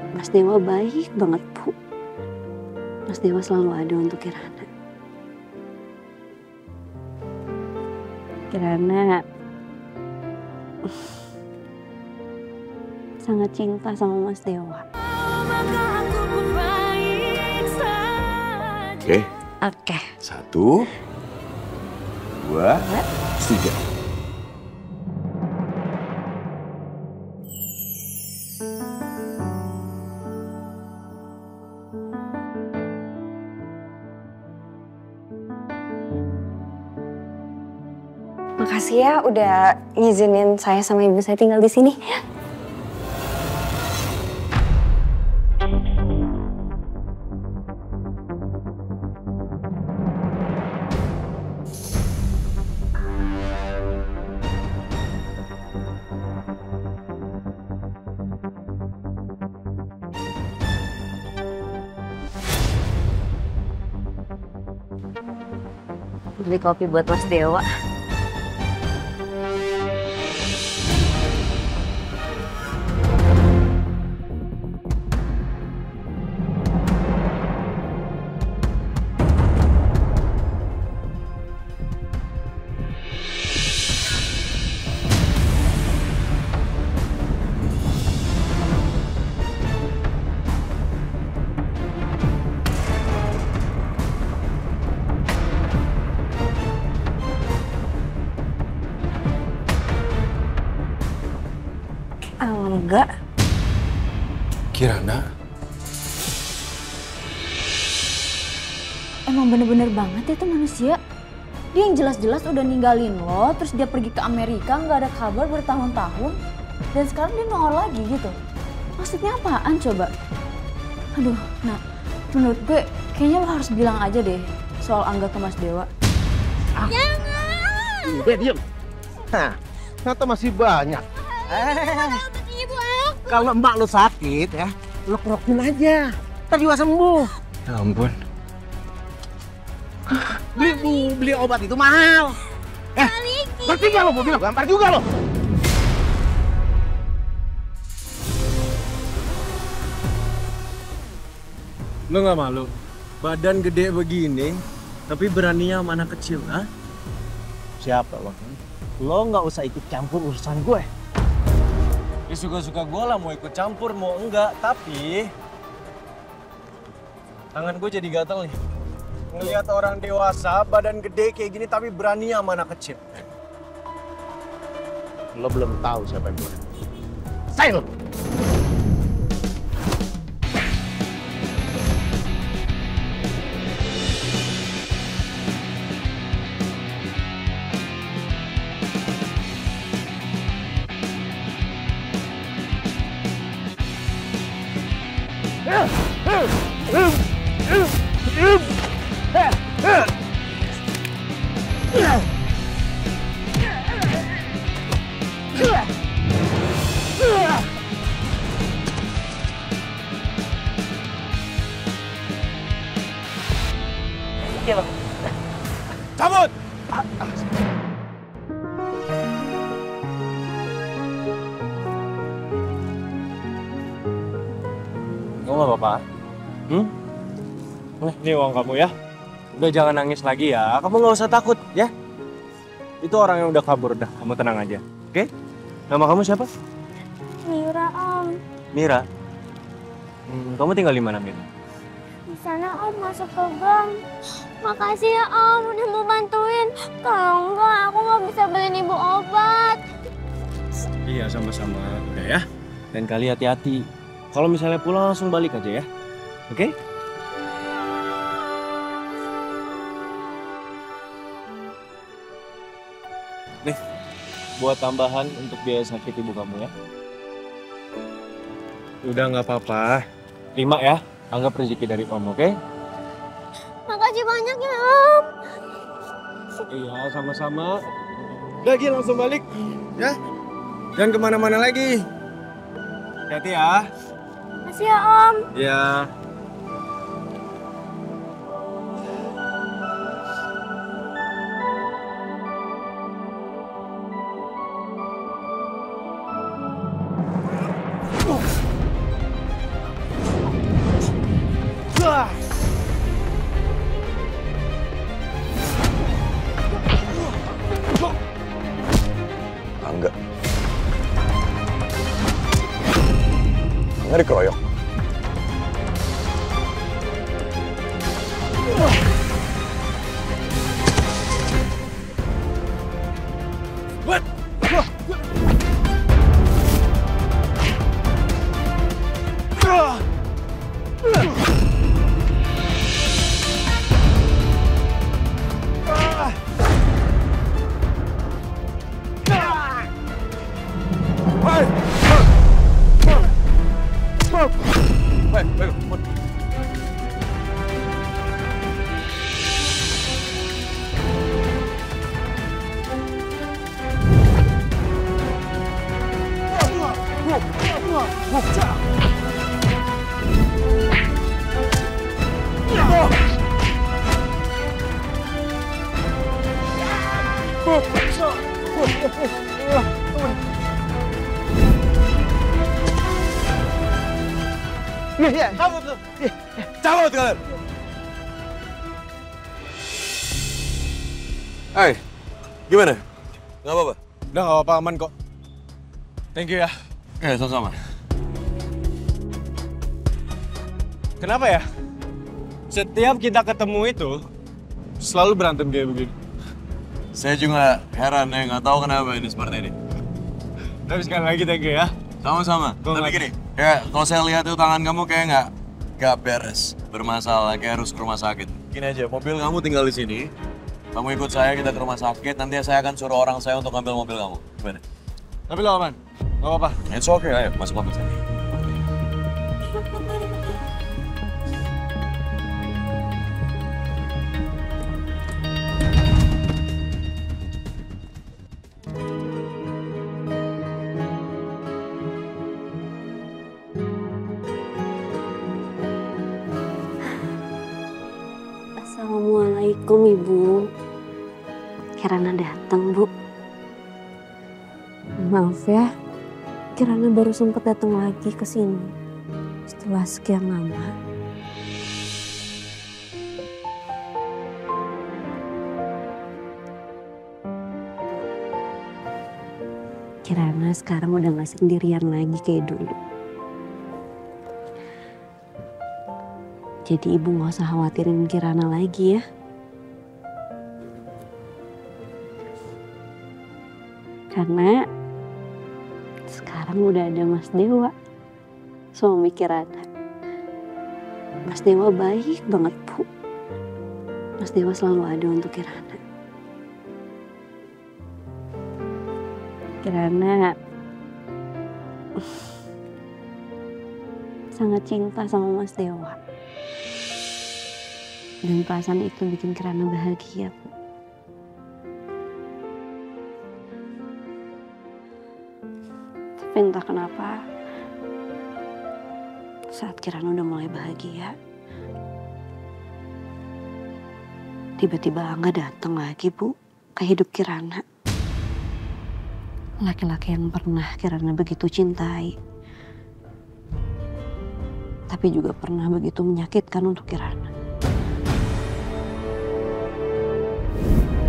Mas Dewa baik banget, Bu. Mas Dewa selalu ada untuk Kirana. Kirana sangat cinta sama Mas Dewa. Oke. Oke. 1, 2, 3. Makasih ya udah ngizinin saya sama ibu saya tinggal di sini. Beli kopi buat Mas Dewa. Enggak. Kirana? Emang bener-bener banget ya tuh manusia. Dia yang jelas-jelas udah ninggalin lo, terus dia pergi ke Amerika, nggak ada kabar bertahun-tahun. Dan sekarang dia nongol lagi gitu. Maksudnya apaan coba? Aduh, nah menurut gue kayaknya lo harus bilang aja deh soal Angga ke Mas Dewa. Jangan! Udah diem. Nah, ternyata masih banyak. Kalau emak lo sakit ya, lo kerokin aja. Ntar juga sembuh. Ya ampun. Beli obat itu mahal. Ngerti gak lo? Gue bilang gampar juga lo. Lo gak malu? Badan gede begini, tapi beraninya sama anak kecil, ha? Siapa lo? Lo nggak usah ikut campur urusan gue. Ya suka-suka gue lah, mau ikut campur, mau enggak. Tapi tangan gue jadi gatel nih. Ngelihat orang dewasa, badan gede kayak gini, tapi beraninya sama anak kecil. Lo belum tahu siapa gue. Say lo. Cabut! Kamu gak apa-apa? Nih uang kamu ya. Udah jangan nangis lagi ya. Kamu gak usah takut ya. Itu orang yang udah kabur, dah. Kamu tenang aja. Oke? Nama kamu siapa? Mira, Om. Mira. Kamu tinggal di mana, Mira? Di sana Om masuk ke gang. Makasih ya Om udah mau bantuin. Kalau enggak aku nggak bisa beliin ibu obat. Iya, sama-sama. Udah ya. Dan kali hati-hati. Kalau misalnya pulang langsung balik aja ya. Oke? Nih, buat tambahan untuk biaya sakit ibu kamu ya. Udah nggak apa-apa. Terima ya. Anggap rezeki dari Om, oke? Makasih banyak ya Om. Iya, sama-sama. Udah, Gil, langsung balik. Ya. Jangan kemana-mana lagi. Hati-hati ya. Makasih ya Om. Ya. nggak dikeroyok. Cabut kalian! Hai, gimana? Nggak apa-apa? Udah nggak apa-apa, aman kok. Thank you ya. Sama-sama. Kenapa ya? Setiap kita ketemu itu, selalu berantem kayak begini. Saya juga heran ya, nggak tahu kenapa ini seperti ini. Tapi sekali lagi thank you ya. Sama-sama. Tapi gini, ya kalau saya lihat itu tangan kamu kayak nggak beres, bermasalah, kayak harus ke rumah sakit. Gini aja, mobil kamu tinggal di sini. Kamu ikut saya, kita ke rumah sakit. Nanti saya akan suruh orang saya untuk ambil mobil kamu. Gimana? Tapi lo aman, nggak apa-apa. It's okay, ayo masuk mobil saya. Assalamualaikum Ibu. Kirana datang Bu. Maaf ya, Kirana baru sempat datang lagi ke sini setelah sekian lama. Kirana sekarang udah gak sendirian lagi kayak dulu. Jadi Ibu gak usah khawatirin Kirana lagi ya. Karena sekarang udah ada Mas Dewa, suami Kirana. Mas Dewa baik banget Bu. Mas Dewa selalu ada untuk Kirana. Kirana sangat cinta sama Mas Dewa. Dan perasaan itu bikin Kirana bahagia, Bu. Tapi entah kenapa, saat Kirana udah mulai bahagia, tiba-tiba Angga datang lagi, Bu, ke hidup Kirana. Laki-laki yang pernah Kirana begitu cintai, tapi juga pernah begitu menyakitkan untuk Kirana.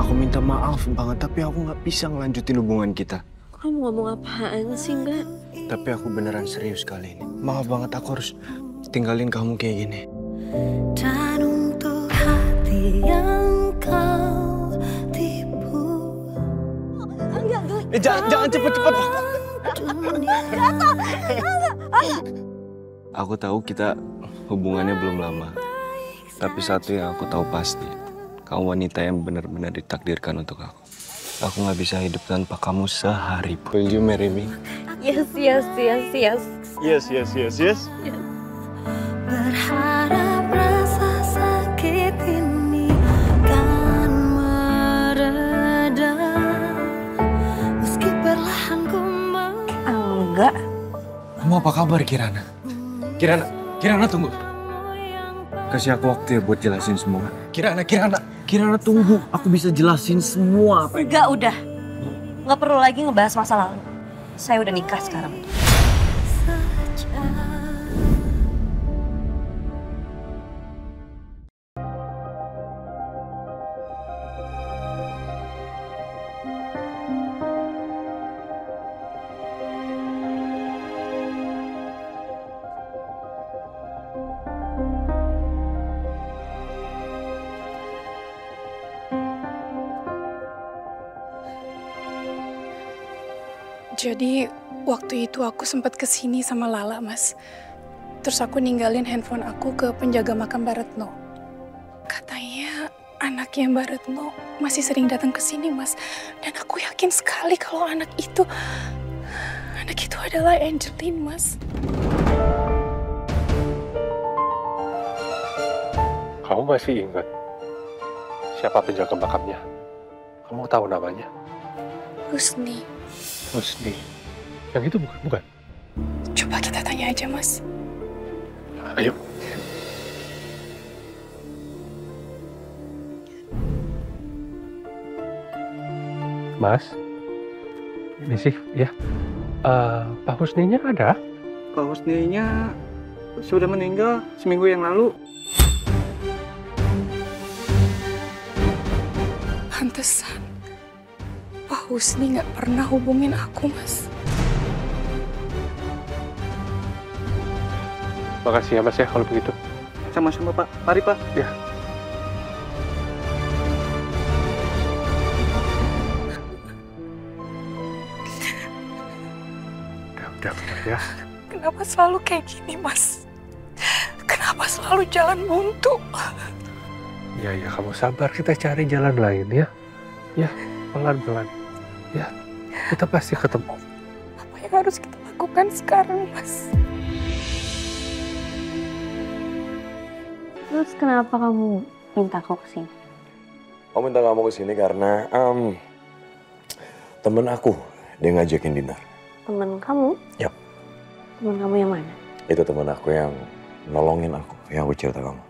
Aku minta maaf banget, tapi aku nggak bisa ngelanjutin hubungan kita. Kamu ngomong apaan sih, enggak? Tapi aku beneran serius kali ini. Maaf banget, aku harus tinggalin kamu kayak gini. Dan untuk hati yang kau tipu. Jangan cepet-cepet. Aku tahu kita hubungannya belum lama. Tapi satu yang aku tahu pasti, kamu wanita yang benar-benar ditakdirkan untuk aku. Aku nggak bisa hidup tanpa kamu sehari pun. Will you marry me? Yes, yes, yes, yes. Yes, yes, yes, yes. Berharap rasa sakit ini kan mereda. Meski perlahan ku Enggak. Kamu apa kabar, Kirana? Kirana tunggu. Kasih aku waktu ya buat jelasin semua. Kirana tunggu. Aku bisa jelasin semua apa yang... Enggak, udah. Nggak perlu lagi ngebahas masa lalu. Saya udah nikah sekarang. Jadi waktu itu aku sempat kesini sama Lala, Mas. Terus aku ninggalin handphone aku ke penjaga makam Mbak Retno. Katanya anaknya Mbak Retno masih sering datang ke sini, Mas. Dan aku yakin sekali kalau anak itu adalah Angeline, Mas. Kamu masih ingat siapa penjaga makamnya? Kamu tahu namanya? Husni. Husni. Yang itu bukan? Coba kita tanya aja, Mas. Ayo. Mas, ini sih, ya. Pak Husninya ada? Pak Husninya sudah meninggal seminggu yang lalu. Pantesan Pak Husni nggak pernah hubungin aku, Mas. Makasih ya, Mas, ya, kalau begitu. Sama-sama, Pak. Mari, Pak. Ya. Udah, ya. Kenapa selalu kayak gini, Mas? Kenapa selalu jalan buntu? Ya, kamu sabar. Kita cari jalan lain, ya. Ya, pelan-pelan. Ya, kita pasti ketemu. Apa yang harus kita lakukan sekarang, Mas? Terus kenapa kamu minta aku kesini? Aku minta kamu kesini karena temen aku dia ngajakin dinner. Temen kamu? Yap. Temen kamu yang mana? Itu temen aku yang nolongin aku, yang aku cerita kamu.